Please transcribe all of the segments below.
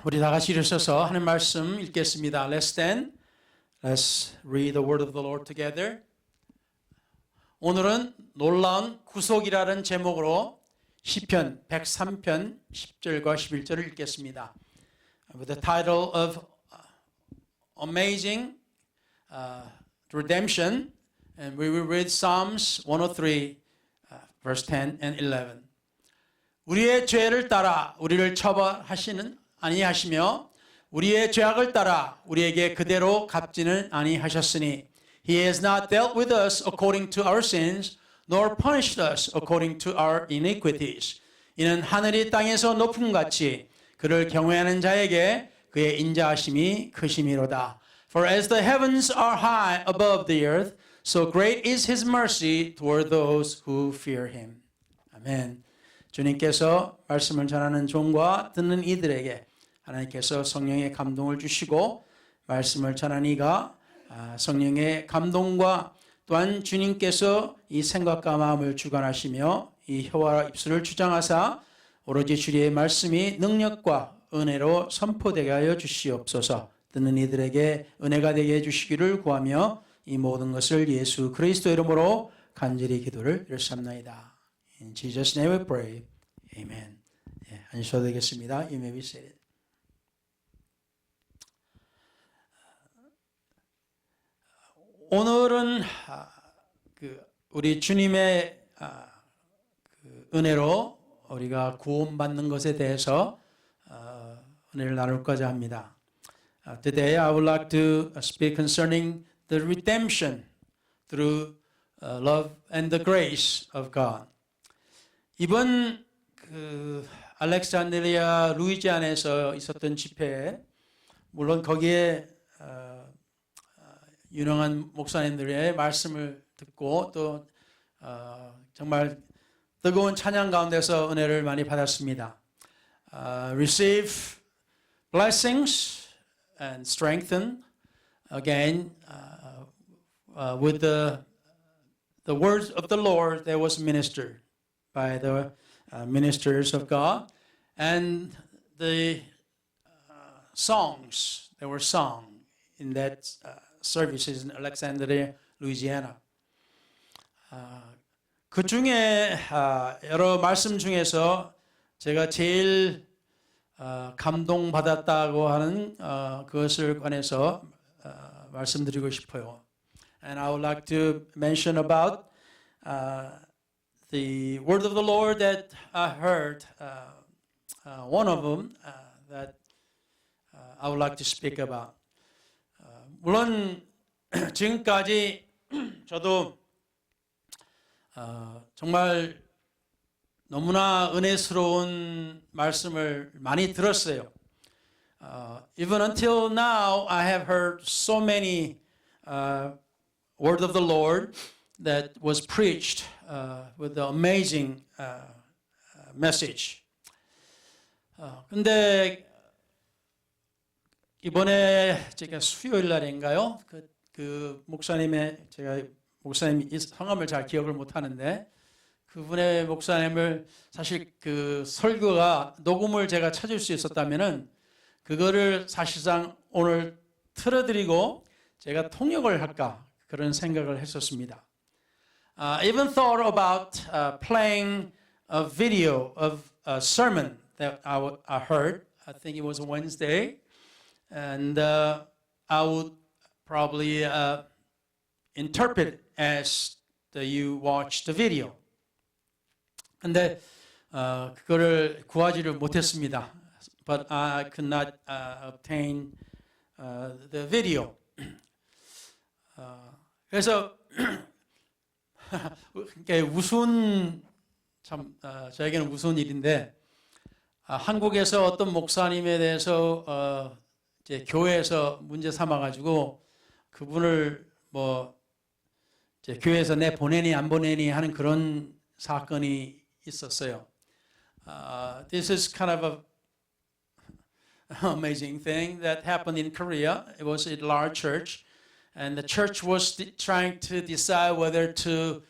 우리 다 같이 일어서서 하는 말씀 읽겠습니다. Let's stand. Let's read the word of the Lord together. 오늘은 놀라운 구속이라는 제목으로 시편 103편 10절과 11절을 읽겠습니다. With the title of Amazing Redemption, and we will read Psalms 103, verse 10 and 11. 우리의 죄를 따라 우리를 처벌하시는 아니하시며 우리의 죄악을 따라 우리에게 그대로 갚지는 아니하셨으니 He has not dealt with us according to our sins nor punished us according to our iniquities. 이는 하늘이 땅에서 높음같이 그를 경외하는 자에게 그의 인자하심이 크심이로다. For as the heavens are high above the earth, so great is His mercy toward those who fear Him. 아멘. 주님께서 말씀을 전하는 종과 듣는 이들에게 하나님께서 성령의 감동을 주시고 말씀을 전한 이가 성령의 감동과 또한 주님께서 이 생각과 마음을 주관하시며 이 혀와 입술을 주장하사 오로지 주의 말씀이 능력과 은혜로 선포되게 하여 주시옵소서. 듣는 이들에게 은혜가 되게 해주시기를 구하며 이 모든 것을 예수 그리스도 이름으로 간절히 기도를 드렸습니다. In Jesus' name we pray. Amen. 앉으셔도 되겠습니다. You may be seated. 오늘은 우리 주님의 은혜로 우리가 구원받는 것에 대해서 은혜를 나눌고자 합니다. Today I would like to speak concerning the redemption through love and the grace of God. 이번 알렉산드리아 루이지안에서 있었던 집회에 물론 거기에 유능한 목사님들의 말씀을 듣고 또 정말 뜨거운 찬양 가운데서 은혜를 많이 받았습니다. Receive blessings and strengthen again with the words of the Lord that was ministered by the ministers of God and the songs that were sung in that services in Alexandria, Louisiana. 그 중에 여러 말씀 중에서 제가 제일 감동받았다고 하는 그것을 관해서 말씀드리고 싶어요. And I would like to mention about the word of the Lord that I heard. One of them that I would like to speak about. 물론 지금까지 저도 정말 너무나 은혜스러운 말씀을 많이 들었어요. Even until now, I have heard so many word of the Lord that was preached with the amazing message. 근데 이번에 제가 수요일 날인가요? 그 목사님의 제가 목사님 성함을 잘 기억을 못 하는데 그분의 목사님을 사실 그 설교가 녹음을 제가 찾을 수 있었다면은 그거를 사실상 오늘 틀어드리고 제가 통역을 할까 그런 생각을 했었습니다. Even thought about playing a video of a sermon that I heard. I think it was a Wednesday. And I would probably interpret as you watch the video. 근데 그거를 구하지를 못했습니다. But I could not obtain the video. 그래서 우스운 참 저에게는 우스운 일인데 한국에서 어떤 목사님에 대해서 이제 교회에서 문제 삼아가지고 그분을 뭐 이제 교회에서 내 보내니 안 보내니 하는 그런 사건이 있었어요. This is kind of a amazing thing that happened in Korea. It was a large church, and the church was trying to decide whether to,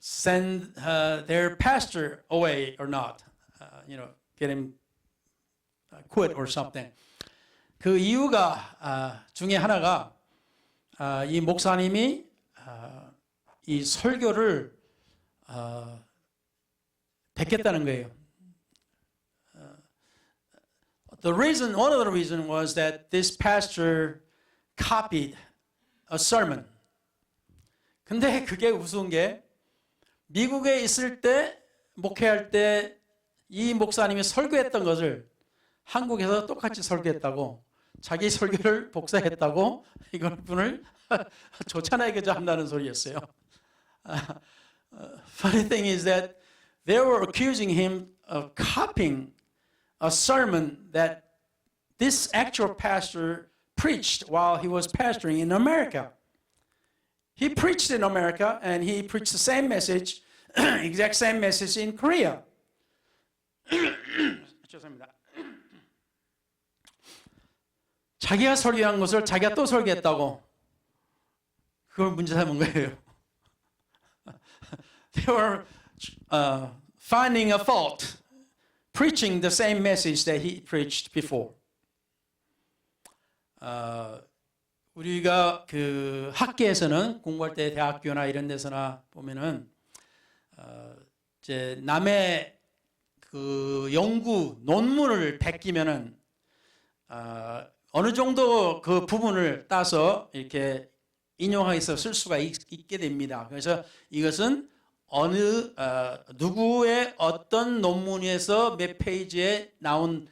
send their pastor away or not. get him quit or something. 그 이유가 중에 하나가 이 목사님이 이 설교를 뱉겠다는 거예요. One of the reasons was that this pastor copied a sermon. 근데 그게 우스운 게 미국에 있을 때 목회할 때 이 목사님이 설교했던 것을 한국에서 똑같이 설교했다고 자기 설교를 복사했다고 이걸 분을 조찬하게 한다는 소리였어요. Funny thing is that they were accusing him of copying a sermon that this actual pastor preached while he was pastoring in America. He preached in America and he preached the same message, exact same message in Korea. 죄송합니다. 자기가 설교한 것을 자기가 또 설교했다고 그걸 문제 삼은 거예요. They were finding a fault, preaching the same message that he preached before. 우리가 그 학계에서는 공부할 때 대학교나 이런 데서나 보면은 이제 남의 그 연구 논문을 베끼면은 어느 정도 그 부분을 따서 이렇게 인용해서 쓸 수가 있게 됩니다. 그래서 이것은 어느 누구의 어떤 논문에서 몇 페이지에 나온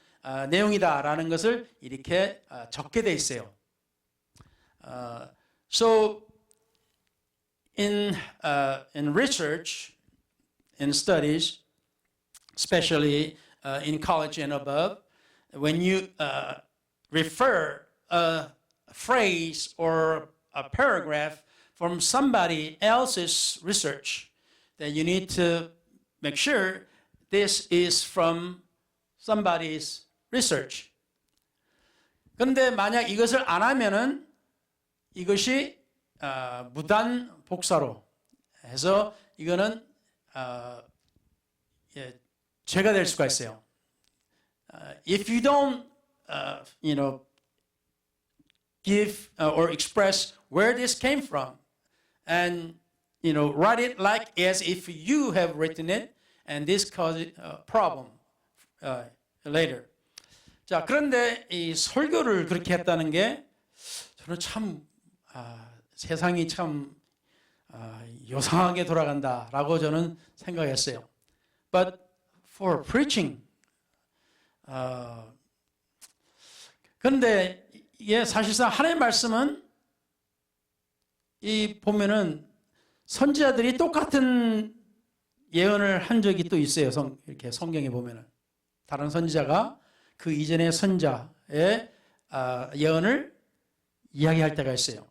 내용이다라는 것을 이렇게 적게 돼 있어요. So in research, in studies, especially in college and above, when you refer a phrase or a paragraph from somebody else's research, then you need to make sure this is from somebody's research. 그런데 만약 이것을 안 하면은 이것이 무단 복사로 해서 이거는 죄가 될 수가 있어요. If you don't, give or express where this came from, and write it like as if you have written it, and this causes a problem later. 자, 그런데 이 설교를 그렇게 했다는 게 저는 참 세상이 참 요상하게 돌아간다라고 저는 생각했어요. But for preaching, 그런데 이게 사실상 하나님의 말씀은 이 보면은 선지자들이 똑같은 예언을 한 적이 또 있어요. 이렇게 성경에 보면은 다른 선지자가 그 이전의 선자의 예언을 이야기할 때가 있어요.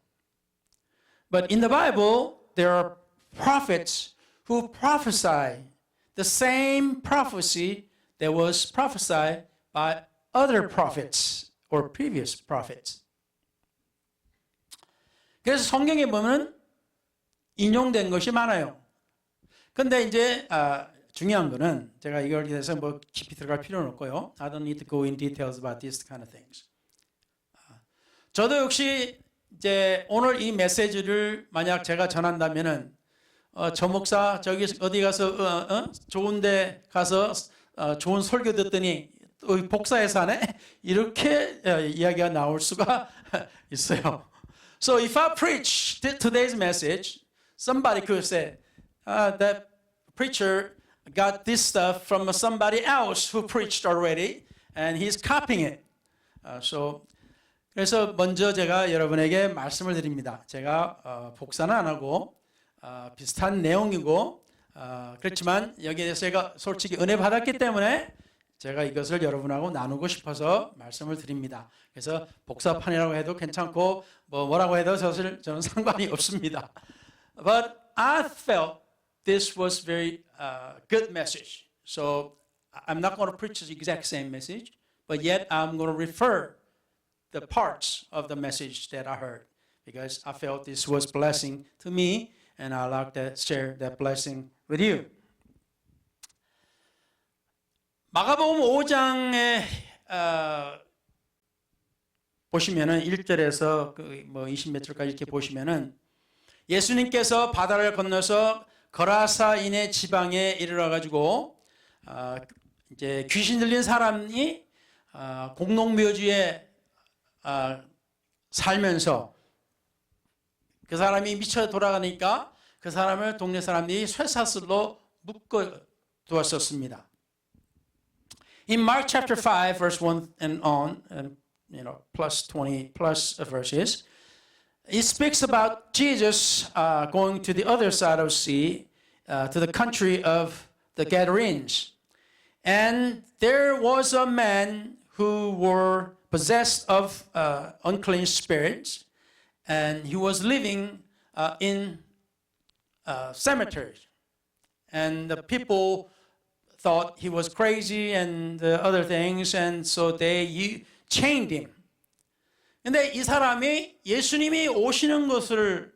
But in the Bible, there are prophets who prophesy the same prophecy that was prophesied by other prophets or previous prophets. 그래서 성경에 보면 인용된 것이 많아요. 근데 이제 중요한 거는 제가 이걸 대해서 뭐 깊이 들어갈 필요는 없고요. I don't need to go in details about these kind of things. 저도 역시 이제 오늘 이 메시지를 만약 제가 전한다면은 저 목사 저기 어디 가서 좋은데 가서 좋은 설교 듣더니 또 복사해서 하네 이렇게 이야기가 나올 수가 있어요. So if I preach today's message, somebody could say that preacher got this stuff from somebody else who preached already, and he's copying it. 그래서 먼저 제가 여러분에게 말씀을 드립니다. 제가 복사는 안 하고 비슷한 내용이고 그렇지만 여기에 대해서 제가 솔직히 은혜 받았기 때문에 제가 이것을 여러분하고 나누고 싶어서 말씀을 드립니다. 그래서 복사판이라고 해도 괜찮고 뭐라고 해도 사실 저는 상관이 없습니다. But I felt this was very good message. So I'm not going to preach the exact same message, but yet I'm going to refer the parts of the message that I heard because I felt this was blessing to me, and I'd like to share that blessing with you. 마가복음 5장에 보시면은 1절에서 뭐 20몇 절까지 이렇게 보시면은 예수님께서 바다를 건너서 거라사인의 지방에 이르러 가지고 이제 귀신 들린 사람이 공동묘지에 살면서 그 사람이 미쳐 돌아가니까 그 사람을 동네 사람들이 쇠사슬로 묶어 두었었습니다. In Mark chapter 5 verse 1 and on, and plus 20 plus verses, it speaks about Jesus going to the other side of the sea, to the country of the Gadarenes. And there was a man who were possessed of unclean spirits, and he was living in cemeteries. And the people thought he was crazy and other things, and so they chained him. 근데 이 사람이 예수님이 오시는 것을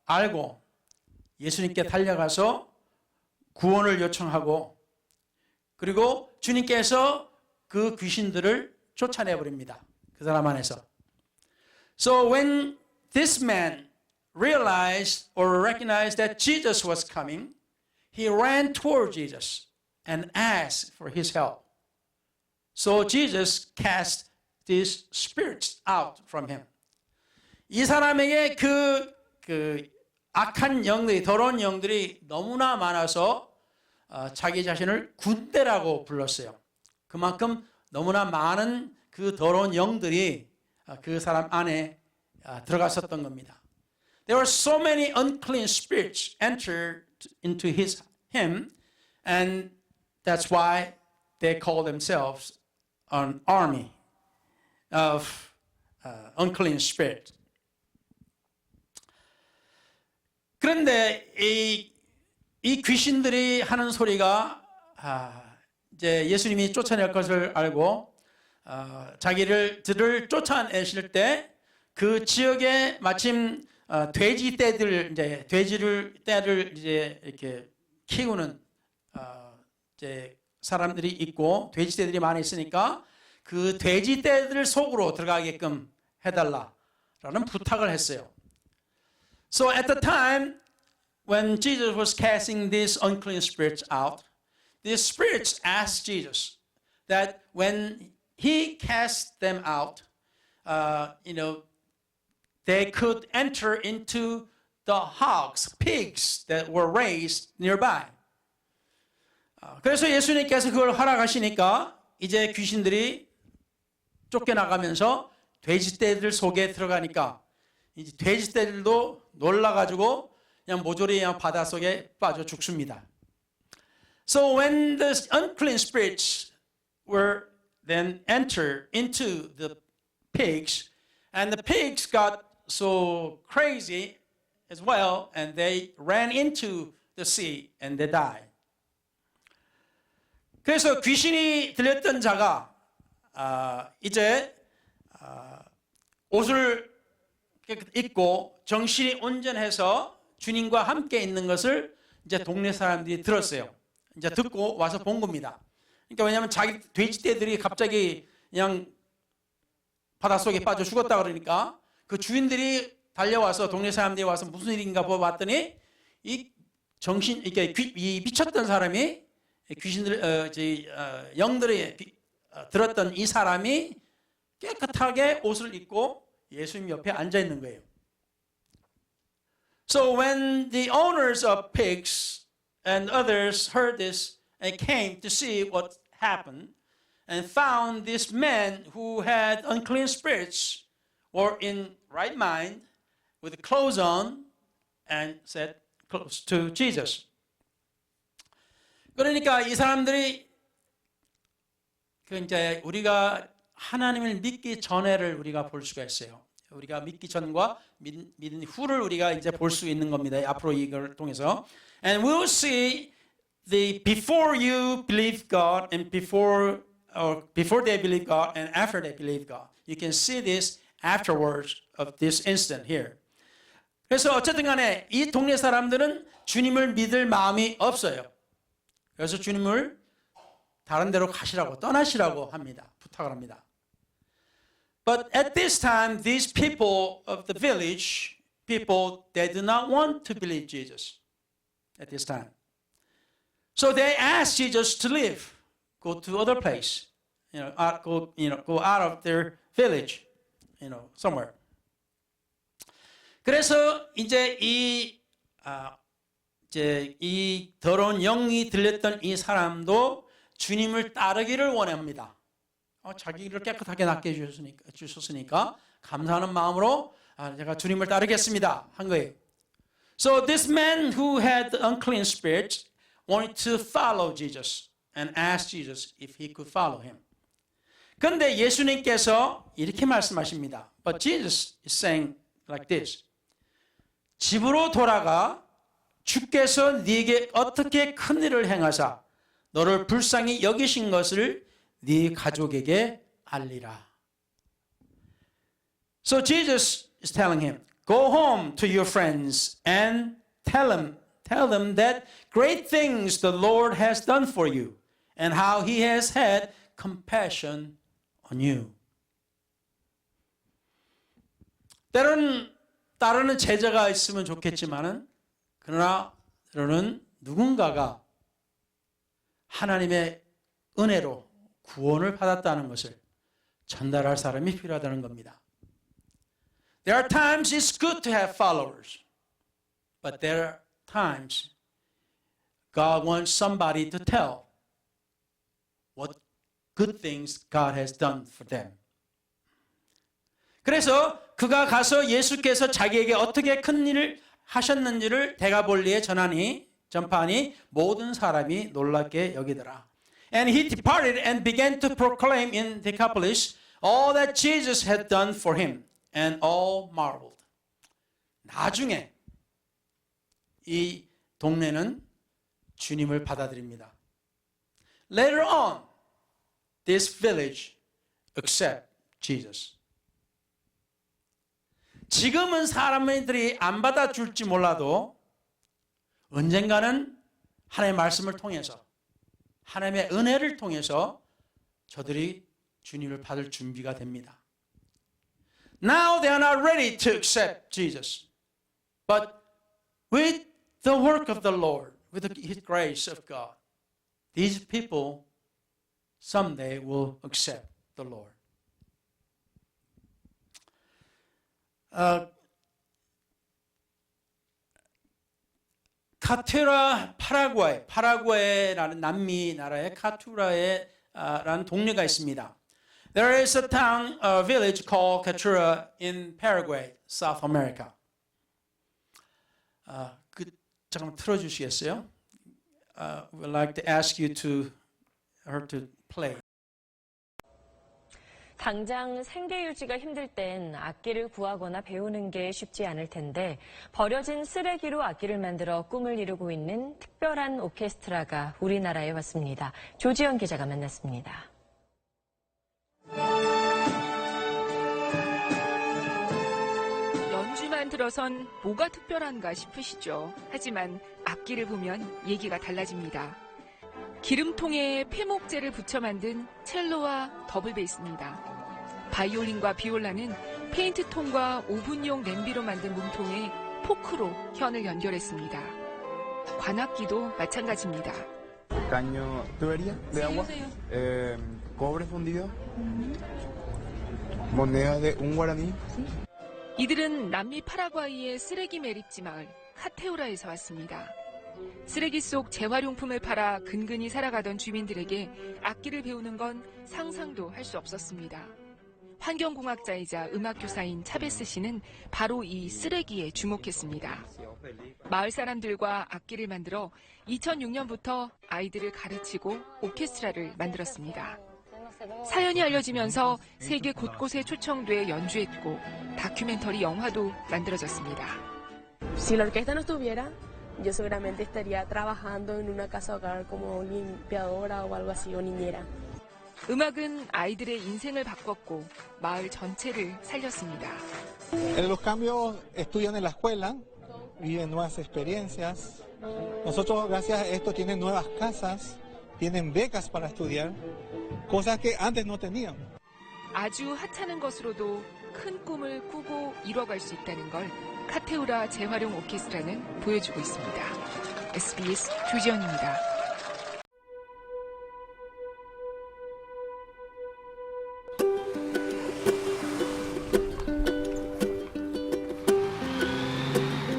알고 예수님께 달려가서 구원을 요청하고 그리고 주님께서 그 귀신들을 쫓아내 버립니다. 그 사람 안에서. So when this man realized or recognized that Jesus was coming, he ran toward Jesus and asked for his help. So Jesus cast these spirits out from him. 이 사람에게 그 악한 영들이, 더러운 영들이 너무나 많아서 자기 자신을 군대라고 불렀어요. 그만큼 너무나 많은 그 더러운 영들이 그 사람 안에 들어갔었던 겁니다. There were so many unclean spirits entered into him, and that's why they call themselves an army of unclean spirits. 그런데 이 귀신들이 하는 소리가 이제 예수님이 쫓아낼 것을 알고 자기들을 쫓아내실 때 그 지역에 마침 돼지 떼들 이제 떼를 이제 이렇게 키우는 이제 사람들이 있고 돼지 떼들이 많이 있으니까 그 돼지 떼들 속으로 들어가게끔 해달라라는 부탁을 했어요. So at the time when Jesus was casting these unclean spirits out, these spirits asked Jesus that when he cast them out, they could enter into the hogs, pigs that were raised nearby. 그래서 예수님께서 그걸 허락하시니까 이제 귀신들이 쫓겨나가면서 돼지떼들 속에 들어가니까 이제 돼지떼들도 놀라가지고 그냥 모조리 그냥 바닷속에 빠져 죽습니다. So when the unclean spirits were then entered into the pigs, and the pigs got so crazy as well, and they ran into the sea and they died. 그래서 귀신이 들렸던 자가 이제 옷을 입고 정신이 온전해서 주님과 함께 있는 것을 이제 동네 사람들이 들었어요. 이제 듣고 와서 본 겁니다. 그러니까 왜냐하면 자기 돼지떼들이 갑자기 그냥 바닷속에 빠져 죽었다 그러니까 그 주인들이 달려와서 동네 사람들이 와서 무슨 일인가 보았더니 이 이게 이 미쳤던 사람이 귀신들 영들이 들었던 이 사람이 깨끗하게 옷을 입고 예수님 옆에 앉아 있는 거예요. So when the owners of pigs and others heard this and came to see what happened and found this man who had unclean spirits were in right mind with clothes on and sat close to Jesus. 그러니까 이 사람들이 이제 우리가 하나님을 믿기 전에를 우리가 볼 수가 있어요. 우리가 믿기 전과 믿는 후를 우리가 이제 볼 수 있는 겁니다. 앞으로 이걸 통해서. And we'll see the before you believe God and before they believe God and after they believe God. You can see this afterwards of this instant here. 그래서 어쨌든 간에 이 동네 사람들은 주님을 믿을 마음이 없어요. 그래서 주님을 다른 데로 가시라고 떠나시라고 합니다. 부탁을 합니다. But at this time, these people of the village, people, they do not want to believe Jesus at this time. So they asked Jesus to leave, go to other place, go out of their village, somewhere. 그래서 이제 이 더러운 영이 들렸던 이 사람도 주님을 따르기를 원합니다. 자기를 깨끗하게 낫게 해주셨으니까 감사하는 마음으로 제가 주님을 따르겠습니다 한 거예요. So this man who had the unclean spirit wanted to follow Jesus and asked Jesus if he could follow him. 그런데 예수님께서 이렇게 말씀하십니다. But Jesus is saying like this. 집으로 돌아가 주께서 네게 어떻게 큰 일을 행하사 너를 불쌍히 여기신 것을 네 가족에게 알리라. So Jesus is telling him, go home to your friends and tell them that great things the Lord has done for you and how he has had compassion on you. 때로는 따르는 제자가 있으면 좋겠지만은 그러나 때로는 누군가가 하나님의 은혜로 구원을 받았다는 것을 전달할 사람이 필요하다는 겁니다. There are times it's good to have followers, but there are times God wants somebody to tell what good things God has done for them. 그래서 그가 가서 예수께서 자기에게 어떻게 큰 일을 하셨는지를 대가볼리에 전파하니 모든 사람이 놀랍게 여기더라. And he departed and began to proclaim in Decapolis all that Jesus had done for him, and all marveled. 나중에 이 동네는 주님을 받아들입니다. Later on, this village accept Jesus. 지금은 사람들이 안 받아줄지 몰라도 언젠가는 하나님의 말씀을 통해서 하나님의 은혜를 통해서 저들이 주님을 받을 준비가 됩니다. Now they are not ready to accept Jesus. But with the work of the Lord, with the grace of God, these people someday will accept the Lord. 카투라 파라과이라는 남미 나라의 카투라라는 동네가 있습니다. There is a town, a village called Catura in Paraguay, South America. 잠깐 틀어주시겠어요? We'd like to ask you her to play. 당장 생계 유지가 힘들 땐 악기를 구하거나 배우는 게 쉽지 않을 텐데 버려진 쓰레기로 악기를 만들어 꿈을 이루고 있는 특별한 오케스트라가 우리나라에 왔습니다. 조지현 기자가 만났습니다. 연주만 들어선 뭐가 특별한가 싶으시죠. 하지만 악기를 보면 얘기가 달라집니다. 기름통에 폐목재를 붙여 만든 첼로와 더블 베이스입니다. 바이올린과 비올라는 페인트통과 오븐용 냄비로 만든 몸통에 포크로 현을 연결했습니다. 관악기도 마찬가지입니다. Caño, tubería de agua, cobre fundido, moneda de un guaraní. 이들은 남미 파라과이의 쓰레기 매립지 마을 카테우라에서 왔습니다. 쓰레기 속 재활용품을 팔아 근근히 살아가던 주민들에게 악기를 배우는 건 상상도 할 수 없었습니다. 환경공학자이자 음악교사인 차베스 씨는 바로 이 쓰레기에 주목했습니다. 마을 사람들과 악기를 만들어 2006년부터 아이들을 가르치고 오케스트라를 만들었습니다. 사연이 알려지면서 세계 곳곳에 초청돼 연주했고 다큐멘터리 영화도 만들어졌습니다. Si la orquesta no estuviera, yo seguramente estaría trabajando en una casa hogar como limpiadora o algo así, o niñera. 음악은 아이들의 인생을 바꿨고 마을 전체를 살렸습니다. Los cambios estudian en la escuela, viven nuevas experiencias. Nosotros gracias a esto tienen nuevas casas, tienen becas para estudiar, cosas que antes no tenían. 아주 하찮은 것으로도 큰 꿈을 꾸고 이뤄갈 수 있다는 걸 카테우라 재활용 오케스트라는 보여주고 있습니다. SBS 조지영입니다.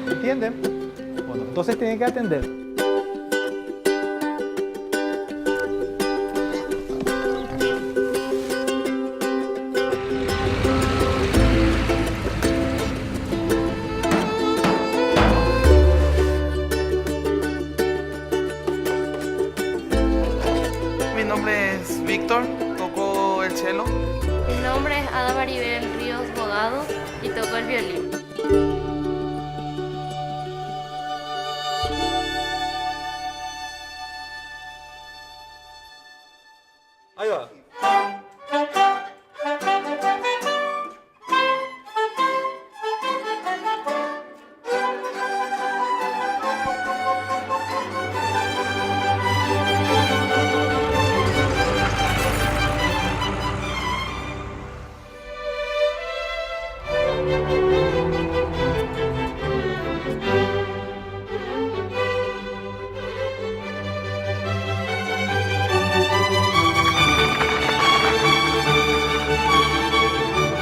¿Entienden? Bueno, entonces tienen que atender. Mi nombre es Víctor, toco el cello. Mi nombre es Ada Maribel Ríos Bogado y toco el violín. Ahí va.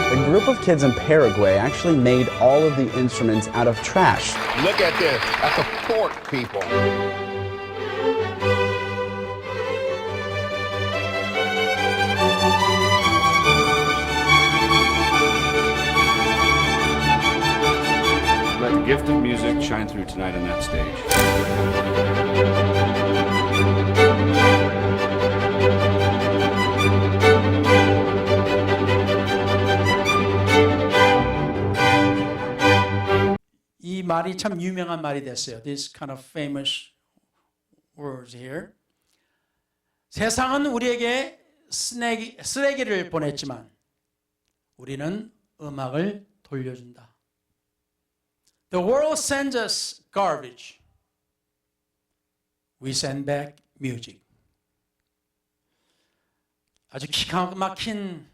A group of kids in Paraguay actually made all of the instruments out of trash. Look at this. That's a fork, people. Let the gift of music shine through tonight on that stage. 이 말이 참 유명한 말이 됐어요. This kind of famous words here. 세상은 우리에게 쓰레기를 보냈지만 우리는 음악을 돌려준다. The world sends us garbage. We send back music. 아주 기가 막힌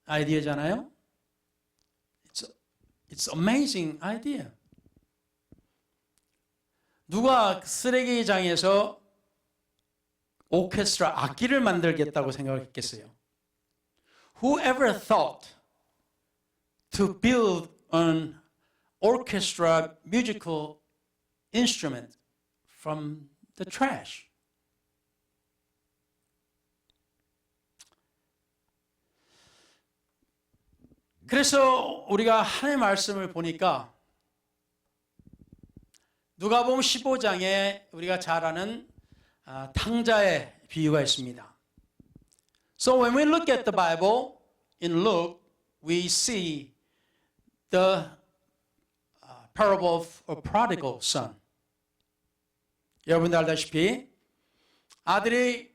아이디어잖아요. It's amazing idea. 누가 쓰레기장에서 오케스트라 악기를 만들겠다고 생각했겠어요? Whoever thought to build an orchestra musical instrument from the trash? 그래서 우리가 하나님의 말씀을 보니까 누가복음 15장에 우리가 잘 아는 탕자의 비유가 있습니다. So when we look at the Bible in Luke, we see the parable of a prodigal son. 여러분들 알다시피 아들이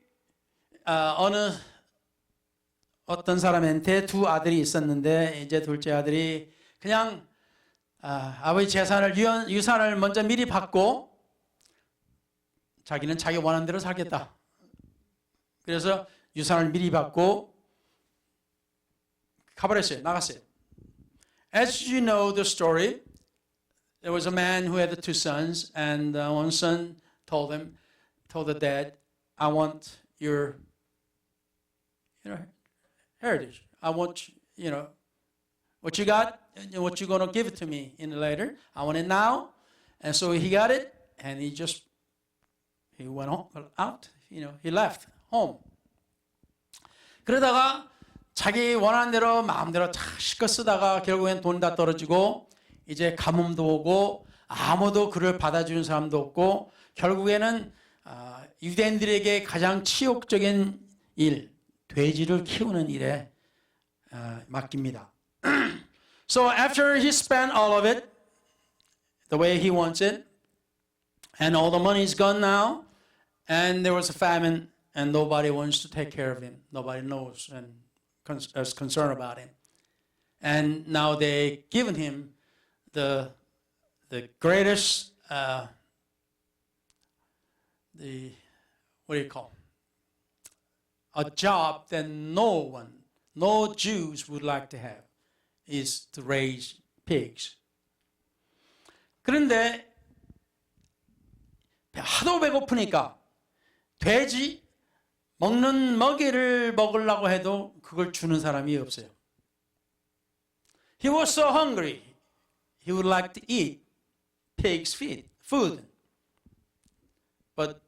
어떤 사람한테 두 아들이 있었는데 이제 둘째 아들이 그냥 아버지 재산을 유산을 먼저 미리 받고 자기는 자기 원하는 대로 살겠다. 그래서 유산을 미리 받고 가버렸어요. 나갔어요. As you know the story, there was a man who had two sons, and one son told the dad, "I want your, heritage. I want, what you got, what you're going to give it to me in later. I want it now." And so he got it, and he went out, he left home. 그러다가 자기 원하는 대로 마음대로 실컷 쓰다가 결국엔 돈 다 떨어지고 이제 가뭄도 오고 아무도 그를 받아주는 사람도 없고 결국에는 유대인들에게 가장 치욕적인 일, 돼지를 키우는 일에 맡깁니다. So after he spent all of it the way he wants it, and all the money is gone now, and there was a famine, and nobody wants to take care of him. Nobody knows and is concerned about him. And now they given him the greatest what do you call, a job that no Jews would like to have is to raise pigs. 그런데 하도 배고프니까 돼지 먹는 먹이를 먹으려고 해도 그걸 주는 사람이 없어요. He was so hungry. He would like to eat pig's food. But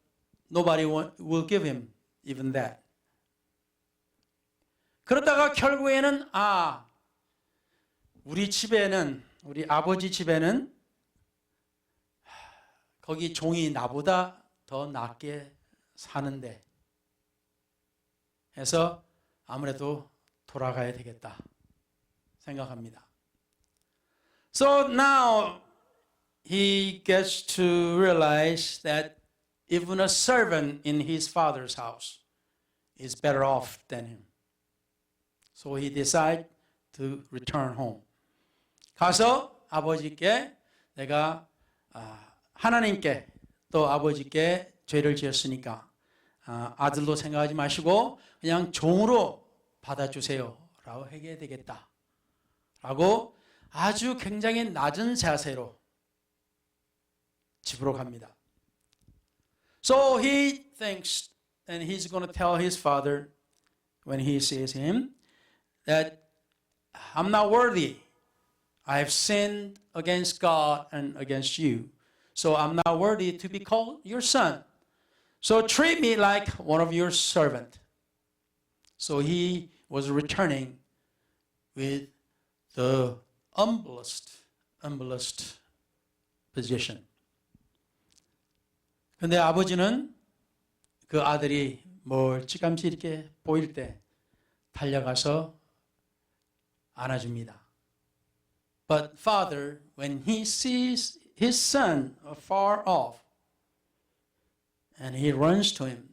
nobody will give him even that. 그러다가 결국에는 우리 아버지 집에는 거기 종이 나보다 더 낫게 사는데 해서 아무래도 돌아가야 되겠다 생각합니다. So now he gets to realize that even a servant in his father's house is better off than him. So he decides to return home. 가서 아버지께 내가 하나님께 또 아버지께 죄를 지었으니까 아들로 생각하지 마시고 그냥 종으로 받아주세요 라고 해야 되겠다 라고 아주 굉장히 낮은 자세로 집으로 갑니다. So he thinks and he's going to tell his father when he sees him that I'm not worthy. I have sinned against God and against you. So I'm not worthy to be called your son. So treat me like one of your servants. So he was returning with the humblest position. 근데 아버지는 그 아들이 멀찌감치 이렇게 보일 때 달려가서 안아줍니다. But father, when he sees his son afar off, and he runs to him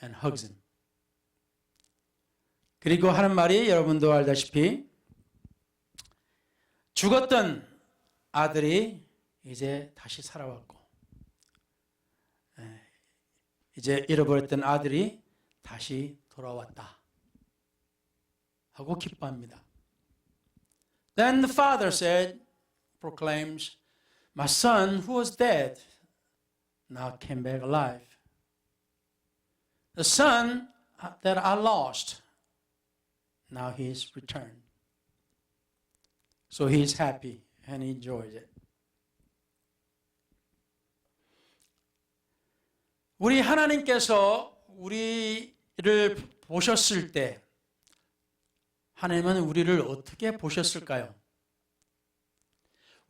and hugs him. 그리고 하는 말이 여러분도 알다시피 죽었던 아들이 이제 다시 살아왔고 이제 잃어버렸던 아들이 다시 돌아왔다 하고 기뻐합니다. Then the father proclaims, my son who was dead now came back alive. The son that I lost, now he's returned. So he's happy and he enjoys it. 우리 하나님께서 우리를 보셨을 때 하나님은 우리를 어떻게 보셨을까요?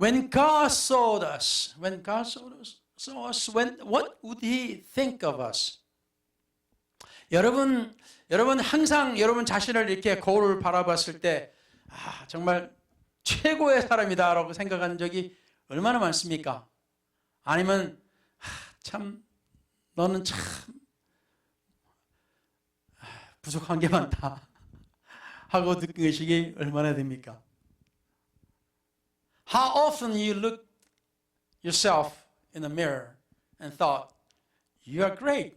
When God saw us, what would He think of us? 여러분 항상 여러분 자신을 이렇게 거울을 바라봤을 때 정말 최고의 사람이다라고 생각한 적이 얼마나 많습니까? 아니면 참 너는 참 부족한 게 많다 하고 느끼시기 얼마나 됩니까? How often you look yourself in the mirror and thought, you are great.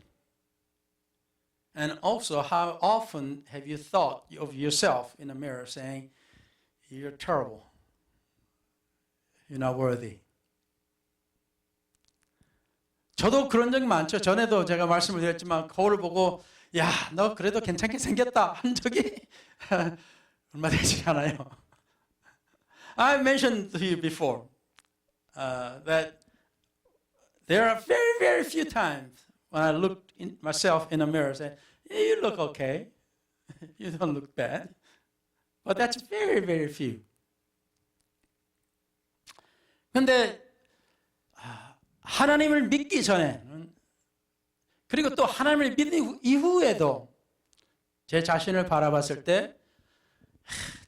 And also, how often have you thought of yourself in the mirror saying, you're terrible. You're not worthy. 저도 그런 적이 많죠. 전에도 제가 말씀을 드렸지만 거울을 보고 야, 너 그래도 괜찮게 생겼다 한 적이 얼마 되지 않아요. I mentioned to you before that there are very, very few times when I looked in myself in the mirror and said, hey, you look okay. You don't look bad. But that's very, very few. 근데 하나님을 믿기 전에 그리고 또 하나님을 믿는 이후에도 제 자신을 바라봤을 때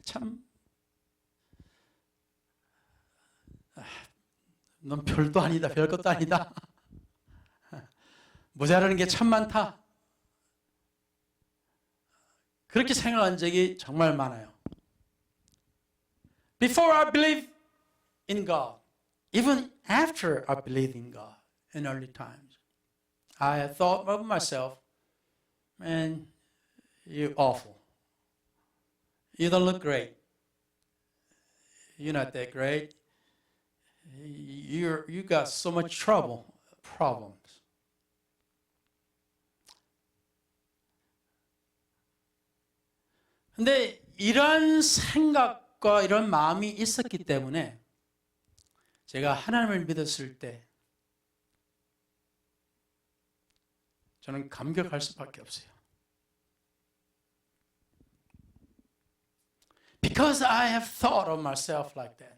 참 넌 별도 아니다, 별것도 아니다. 모자라는 게 참 많다. 그렇게 생각한 적이 정말 많아요. Before I believe in God, even after I believed in God in early times, I thought of myself, man, you're awful. You don't look great. You're not that great. You got so much problems. 근데 이런 생각과 이런 마음이 있었기 때문에 제가 하나님을 믿었을 때 저는 감격할 수밖에 없어요. Because I have thought of myself like that.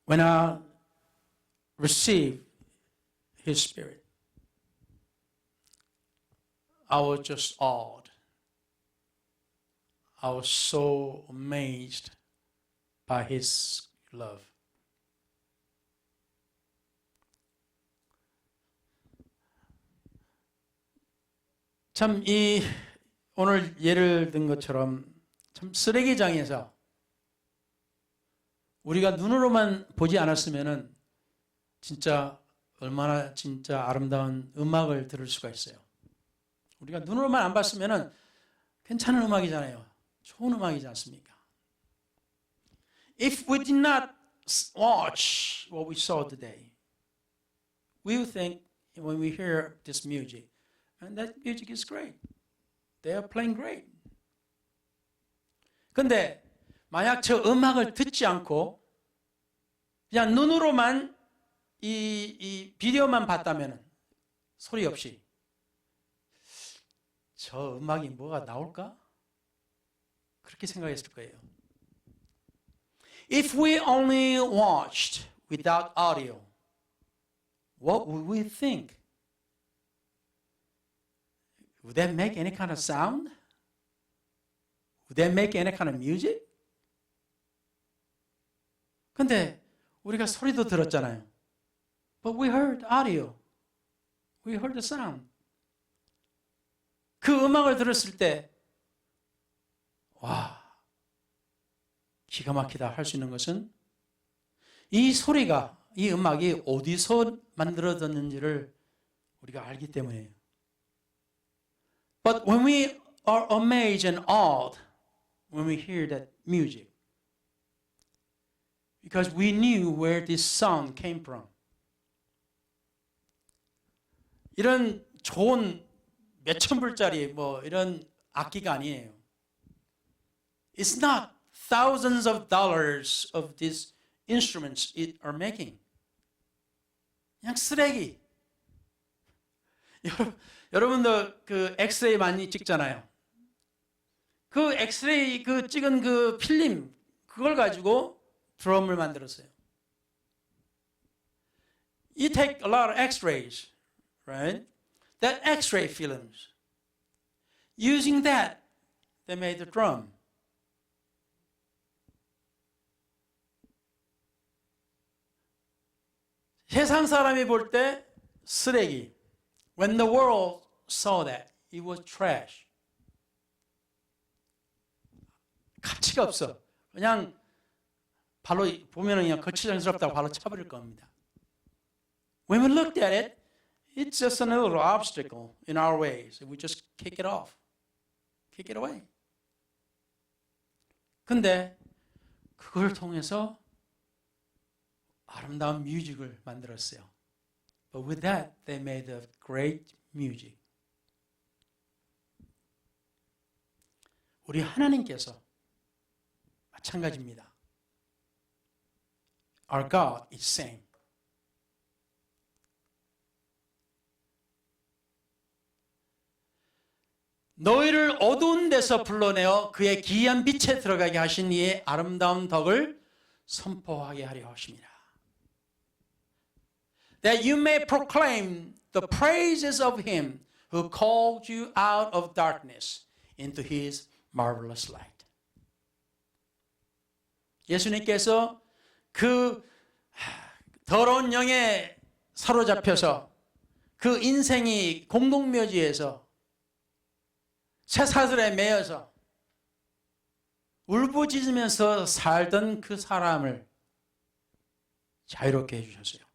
When I received His Spirit, I was just awed. I was so amazed by His love. 참 오늘 예를 든 것처럼 참 쓰레기장에서 우리가 눈으로만 보지 않았으면은 진짜 얼마나 진짜 아름다운 음악을 들을 수가 있어요. 우리가 눈으로만 안 봤으면은 괜찮은 음악이잖아요. 좋은 음악이지 않습니까? If we did not watch what we saw today, we would think when we hear this music, and that music is great. They are playing great. 근데 만약 저 음악을 듣지 않고 그냥 눈으로만 이 비디오만 봤다면 소리 없이 저 음악이 뭐가 나올까? 그렇게 생각했을 거예요. If we only watched without audio, what would we think? Would that make any kind of sound? Would that make any kind of music? 근데 우리가 소리도 들었잖아요. But we heard audio. We heard the sound. 그 음악을 들었을 때, 와, 기가 막히다 할 수 있는 것은 이 소리가, 이 음악이 어디서 만들어졌는지를 우리가 알기 때문이에요. But when we are amazed and awed when we hear that music, because we knew where this sound came from. 이런 좋은 몇천 불짜리 뭐 이런 악기가 아니에요. It's not thousands of dollars of these instruments it are making. 그냥 쓰레기. 여러분들 그 엑스레이 많이 찍잖아요. 그 엑스레이 그 찍은 그 필름 그걸 가지고 드럼을 만들었어요. You take a lot of X-rays, right? That X-ray films. Using that, they made the drum. 세상 사람이 볼 때 쓰레기. When the world saw that, it was trash. 가치가 없어. 그냥 발로 보면은 그냥 거추장스럽다고 발로 차버릴 겁니다. When we looked at it, it's just another obstacle in our ways. We just kick it off, kick it away. 근데 그걸 통해서 아름다운 뮤직을 만들었어요. But with that, they made a great music. 우리 하나님께서 마찬가지입니다. Our God is same. 너희를 어두운 데서 불러내어 그의 기이한 빛에 들어가게 하신 이의 아름다운 덕을 선포하게 하려 하십니다. That you may proclaim the praises of him who called you out of darkness into his marvelous light. 예수님께서 그 더러운 영에 사로잡혀서 그 인생이 공동묘지에서 쇠사슬에 매여서 울부짖으면서 살던 그 사람을 자유롭게 해주셨어요.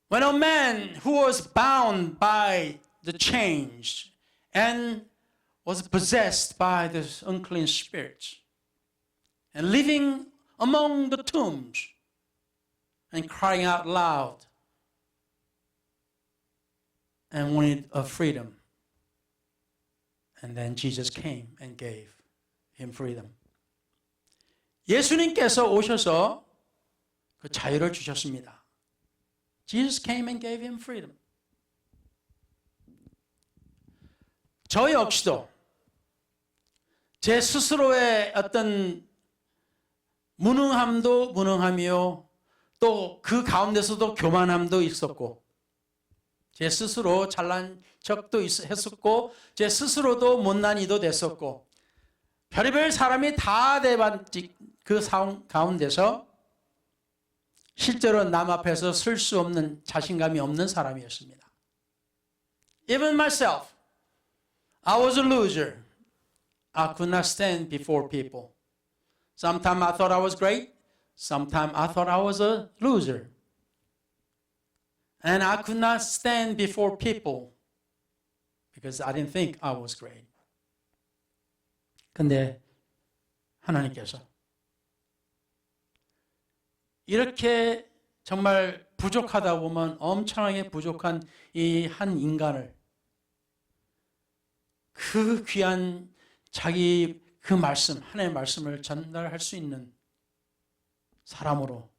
When a man who was bound by the chains and was possessed by the unclean spirits and living among the tombs and crying out loud and wanted a freedom. And then Jesus came and gave him freedom. 예수님께서 오셔서 그 자유를 주셨습니다. Jesus came and gave him freedom. 저 역시도 제 스스로의 어떤 무능함도 무능함이요, 또 그 가운데서도 교만함도 있었고, 제 스스로 잘난 척도 했었고, 제 스스로도 못난 이도 됐었고, 별의별 사람이 다 대반직 그 상황 가운데서 실제로 남 앞에서 설 수 없는, 자신감이 없는 사람이었습니다. Even myself, I was a loser. I could not stand before people. Sometimes I thought I was great. Sometimes I thought I was a loser. And I could not stand before people because I didn't think I was great. 근데 하나님께서 이렇게 정말 부족하다 보면 엄청나게 부족한 이 한 인간을 그 귀한 자기 그 말씀, 하나님의 말씀을 전달할 수 있는 사람으로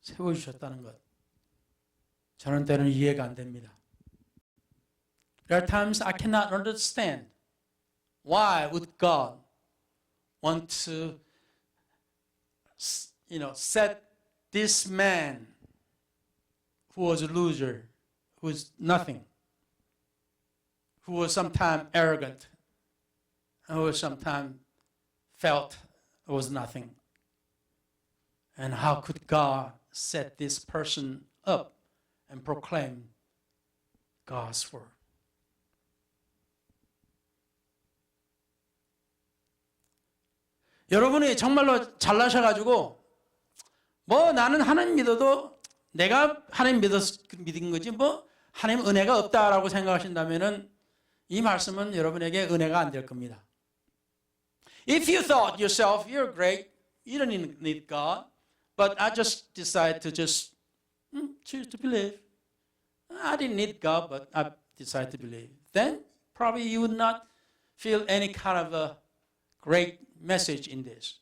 세워주셨다는 것, 저는 때로는 이해가 안 됩니다. There are times I cannot understand why would God want to, set this man who was a loser, who was nothing, who was sometimes arrogant, who was sometimes felt was nothing. And how could God set this person up and proclaim God's word? 여러분이 정말로 잘나셔가지고 뭐 나는 하나님 믿어도 내가 하나님 믿은 거지 뭐 하나님 은혜가 없다라고 생각하신다면은 이 말씀은 여러분에게 은혜가 안 될 겁니다. If you thought yourself you're great, you don't need God, but I just decided to just choose to believe. I didn't need God, but I decided to believe. Then probably you would not feel any kind of a great message in this.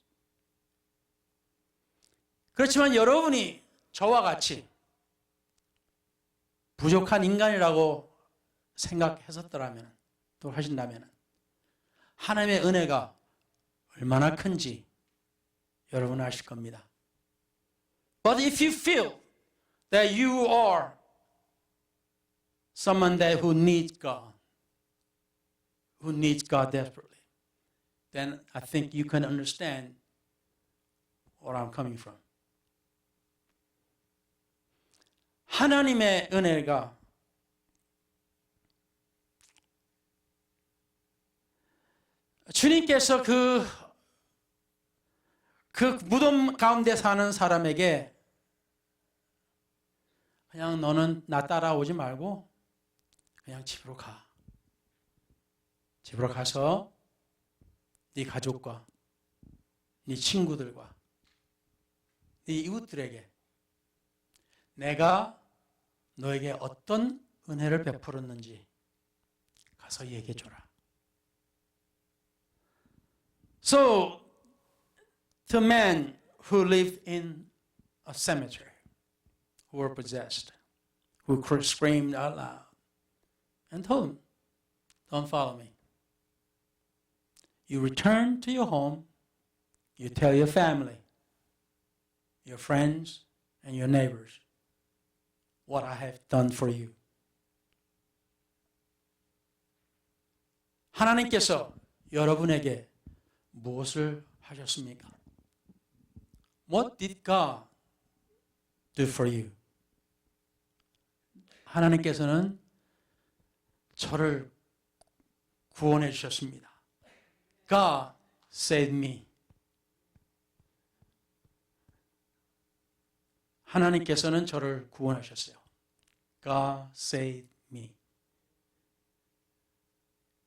그렇지만 여러분이 저와 같이 부족한 인간이라고 생각했었더라면, 또 하신다면 하나님의 은혜가 얼마나 큰지 여러분은 아실 겁니다. But if you feel that you are someone who needs God desperately, then I think you can understand where I'm coming from. 하나님의 은혜가 주님께서 그 무덤 가운데 사는 사람에게 그냥 너는 나 따라오지 말고 그냥 집으로 가. 집으로 가서 네 가족과 네 친구들과 네 이웃들에게 내가 너에게 어떤 은혜를 베풀었는지 가서 얘기해 줘라. So, the men who lived in a cemetery, who were possessed, who screamed out loud and told him, don't follow me. You return to your home, you tell your family, your friends, and your neighbors what I have done for you. 하나님께서 여러분에게 무엇을 하셨습니까? What did God do for you? 하나님께서는 저를 구원해 주셨습니다. God saved me. 하나님께서는 저를 구원하셨어요. God saved me.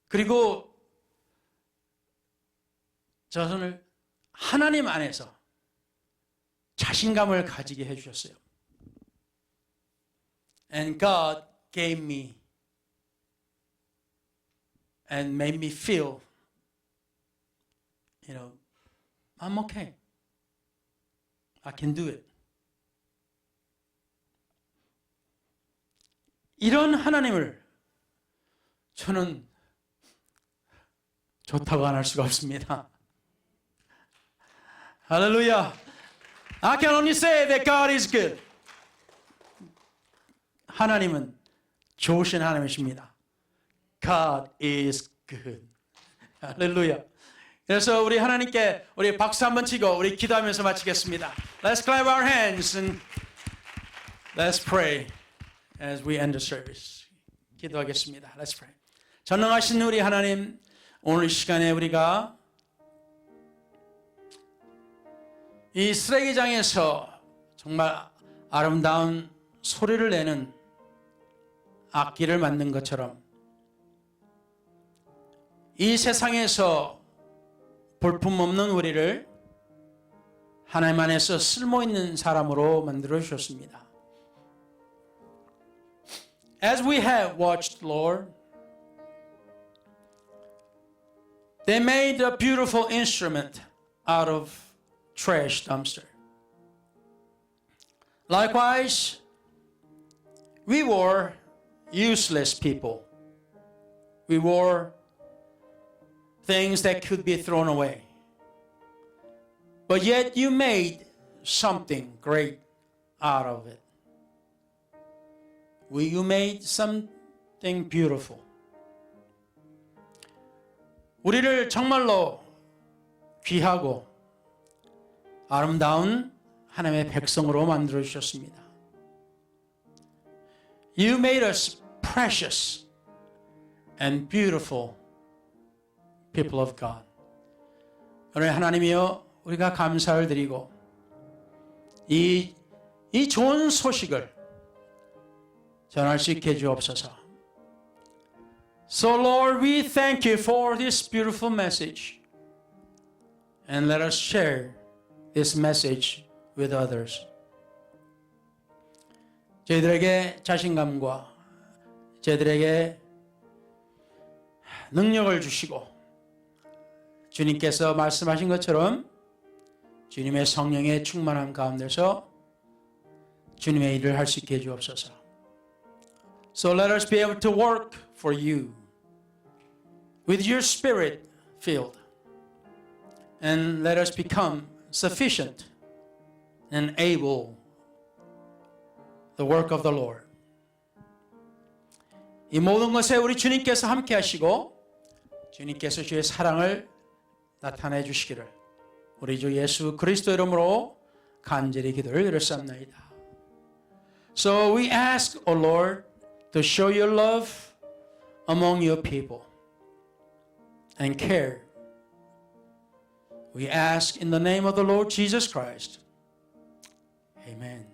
그리고 저를 하나님 안에서 자신감을 가지게 해주셨어요. And God gave me and made me feel, I'm okay. I can do it. 이런 하나님을 저는 좋다고 안 할 수가 없습니다. 할렐루야. I can only say that God is good. 하나님은 좋으신 하나님이십니다. God is good. 할렐루야. 그래서 우리 하나님께 우리 박수 한번 치고 우리 기도하면서 마치겠습니다. Let's clap our hands and let's pray as we end the service. 기도하겠습니다. Let's pray. 전능하신 우리 하나님, 오늘 이 시간에 우리가 이 쓰레기장에서 정말 아름다운 소리를 내는 악기를 만든 것처럼 이 세상에서 볼품없는 우리를 하나님 안에서 쓸모있는 사람으로 만들어 주셨습니다. As we have watched, Lord, they made a beautiful instrument out of trash dumpster. Likewise, we were useless people. We were things that could be thrown away. But yet you made something great out of it. You made something beautiful. 우리를 정말로 귀하고 아름다운 하나님의 백성으로 만들어 주셨습니다. You made us precious and beautiful people of God. 오늘 하나님이여, 우리가 감사를 드리고 이 좋은 소식을 전할 수 있게 해주옵소서. So Lord, we thank you for this beautiful message, and let us share this message with others. 저희들에게 자신감과 저희들에게 능력을 주시고 주님께서 말씀하신 것처럼 주님의 성령의 충만함 가운데서 주님의 일을 할 수 있게 해주옵소서. So let us be able to work for you with your spirit filled, and let us become sufficient and able the work of the Lord. 이 모든 것에 우리 주님께서 함께 하시고 주님께서 주의 사랑을 나타내 주시기를 우리 주 예수 그리스도 이름으로 간절히 기도를 드렸사옵나이다. So we ask, O Lord, to show your love among your people and care. We ask in the name of the Lord Jesus Christ. Amen.